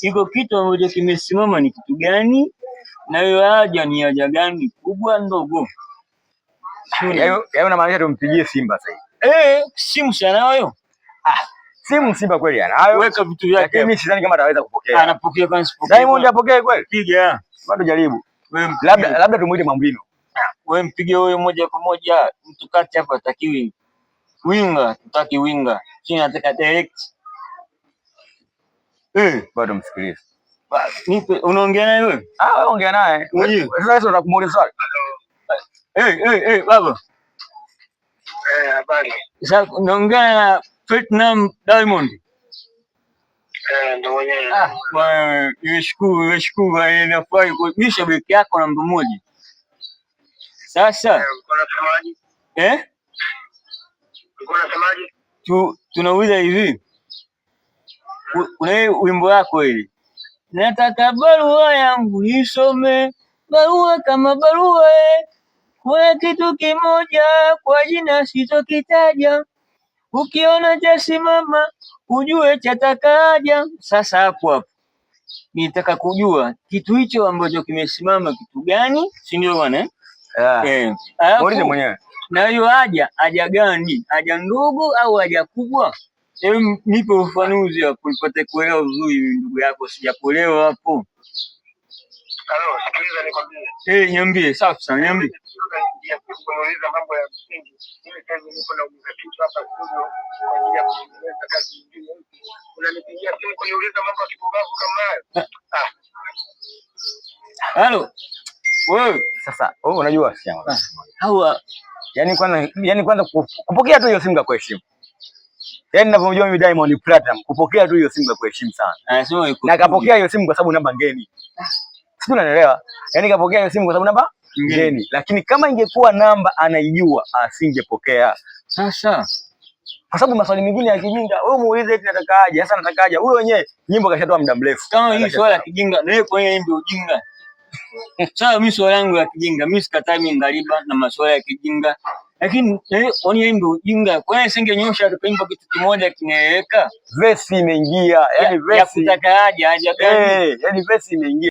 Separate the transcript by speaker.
Speaker 1: iko kitu ambacho kimesimama ni kitu gani? Na hiyo haja ni haja gani, kubwa ndogo?
Speaker 2: Yaani unamaanisha tumpigie Simba sasa hivi?
Speaker 1: Simu sanayo.
Speaker 2: Simu Simba kweli anayo.
Speaker 1: Weka vitu vyake.
Speaker 2: Lakini mimi sidhani kama ataweza kupokea.
Speaker 1: Anapokea kwanza sipokea.
Speaker 2: Diamond apokee kweli?
Speaker 1: Piga.
Speaker 2: Bado jaribu. Labda tumuite Mwambino.
Speaker 1: Wewe mpige huyo moja kwa moja, mtu kati hapa atakiwi. Winga, tutaki winga. Chini nataka direct.
Speaker 2: Bado msikilize.
Speaker 1: Nipe, unaongea naye wewe?
Speaker 2: Wewe ongea naye. Sasa unakumuuliza swali.
Speaker 1: Baba.
Speaker 3: Habari.
Speaker 1: Sasa unaongea na Platinum Diamond.
Speaker 3: Ndio mwenyewe.
Speaker 1: Bwana, nimeshukuru inafurahi kwa shabiki yako namba moja. Sasa
Speaker 3: unasemaje? Unasemaje?
Speaker 1: Tunauliza hivi. Kuna wimbo wako hili. Nataka barua yangu isome, barua kama barua kwa kitu kimoja, kwa jina sitokitaja. Ukiona chasimama ujue chatakaja. Sasa hapo nitaka kujua kitu hicho ambacho kimesimama kitu gani, si ndio bwana?
Speaker 2: Muulize mwenyewe.
Speaker 1: Na hiyo haja gani? Haja ndogo au haja kubwa? Nipe ufafanuzi hapo nipate kuelewa vizuri, ndugu yako sijakuelewa hapo.
Speaker 3: Halo, sikiliza nikwambie.
Speaker 1: Niambie, safi sana, niambie.
Speaker 3: Kuniuliza mambo ya msingi. Mimi kazi niko na kitu hapa studio kwa ajili ya kutengeneza kazi nyingine. Unanipigia simu kuniuliza mambo ya kipumbavu kama hayo?
Speaker 1: Halo. Wewe
Speaker 2: sasa unajua siama.
Speaker 1: Hawa
Speaker 2: yani kwanza kupokea tu hiyo simu kwa heshima. Yaani ninavyojua mimi Diamond Platinum kupokea tu hiyo simu kwa heshima sana. Na kapokea hiyo simu kwa sababu namba ngeni. Sio, unanielewa? Yaani kapokea hiyo simu kwa sababu namba ngeni. Lakini kama ingekuwa namba anaijua asingepokea.
Speaker 1: Sasa
Speaker 2: kwa sababu maswali mengine ya kijinga, wewe muulize eti natakaje? Sasa natakaje? Huyo wenyewe nyimbo kashatoa muda mrefu.
Speaker 1: Kama hii swala ya kijinga, na yeye kwa yeye ndio ujinga. Sawa, mimi swala yangu ya kijinga, mimi sikatai mimi ngaliba na maswala ya kijinga. Lakini yeye ndio ujinga. Kwa nini singenyosha akaimba kitu kimoja kinaeleweka?
Speaker 2: Verse imeingia, yani verse
Speaker 1: ya kutaka haja gani?
Speaker 2: Yani verse imeingia.